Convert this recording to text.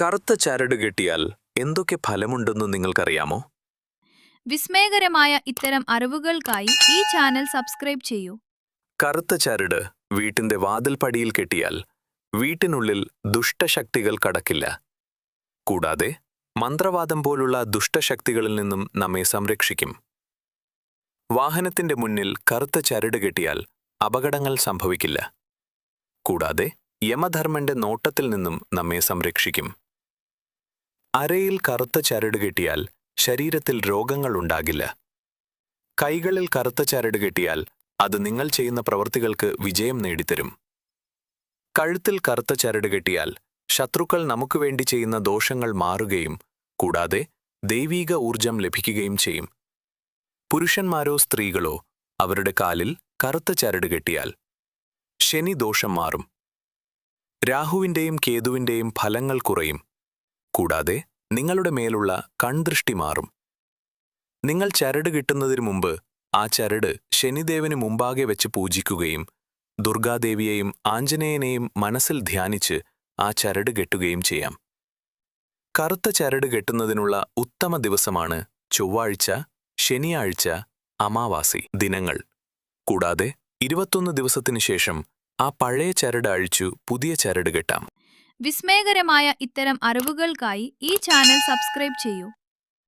കറുത്ത ചരട് കെട്ടിയാൽ എന്തൊക്കെ ഫലമുണ്ടെന്ന് നിങ്ങൾക്കറിയാമോ? വിസ്മയകരമായ ഇത്തരം അറിവുകൾക്കായി ഈ ചാനൽ സബ്സ്ക്രൈബ് ചെയ്യൂ. കറുത്ത ചരട് വീട്ടിന്റെ വാതിൽപ്പടിയിൽ കെട്ടിയാൽ വീട്ടിനുള്ളിൽ ദുഷ്ടശക്തികൾ കടക്കില്ല. കൂടാതെ മന്ത്രവാദം പോലുള്ള ദുഷ്ടശക്തികളിൽ നിന്നും നമ്മെ സംരക്ഷിക്കും. വാഹനത്തിന്റെ മുന്നിൽ കറുത്ത ചരട് കെട്ടിയാൽ അപകടങ്ങൾ സംഭവിക്കില്ല. കൂടാതെ യമധർമ്മന്റെ നോട്ടത്തിൽ നിന്നും നമ്മെ സംരക്ഷിക്കും. അരയിൽ കറുത്ത ചരട് കെട്ടിയാൽ ശരീരത്തിൽ രോഗങ്ങൾ ഉണ്ടാകില്ല. കൈകളിൽ കറുത്ത ചരട് കെട്ടിയാൽ അത് നിങ്ങൾ ചെയ്യുന്ന പ്രവൃത്തികൾക്ക് വിജയം നേടിത്തരും. കഴുത്തിൽ കറുത്ത ചരട് കെട്ടിയാൽ ശത്രുക്കൾ നമുക്ക് വേണ്ടി ചെയ്യുന്ന ദോഷങ്ങൾ മാറുകയും കൂടാതെ ദൈവീക ഊർജം ലഭിക്കുകയും ചെയ്യും. പുരുഷന്മാരോ സ്ത്രീകളോ അവരുടെ കാലിൽ കറുത്ത ചരട് കെട്ടിയാൽ ശനി ദോഷം മാറും. രാഹുവിന്റെയും കേതുവിന്റെയും ഫലങ്ങൾ കുറയും. കൂടാതെ നിങ്ങളുടെ മേലുള്ള കൺദൃഷ്ടി മാറും. നിങ്ങൾ ചരട് കിട്ടുന്നതിനു മുമ്പ് ആ ചരട് ശനിദേവന് മുമ്പാകെ വെച്ച് പൂജിക്കുകയും ദുർഗാദേവിയെയും ആഞ്ജനേയനെയും മനസ്സിൽ ധ്യാനിച്ച് ആ ചരട് കെട്ടുകയും ചെയ്യാം. കറുത്ത ചരട് കെട്ടുന്നതിനുള്ള ഉത്തമ ദിവസമാണ് ചൊവ്വാഴ്ച, ശനിയാഴ്ച, അമാവാസി ദിനങ്ങൾ. കൂടാതെ 21 ദിവസത്തിനു ശേഷം ആ പഴയ ചരട് അഴിച്ചു പുതിയ ചരട് കെട്ടാം. വിസ്മയകരമായ ഇത്തരം അറിവുകൾക്കായി ഈ ചാനൽ സബ്സ്ക്രൈബ് ചെയ്യൂ.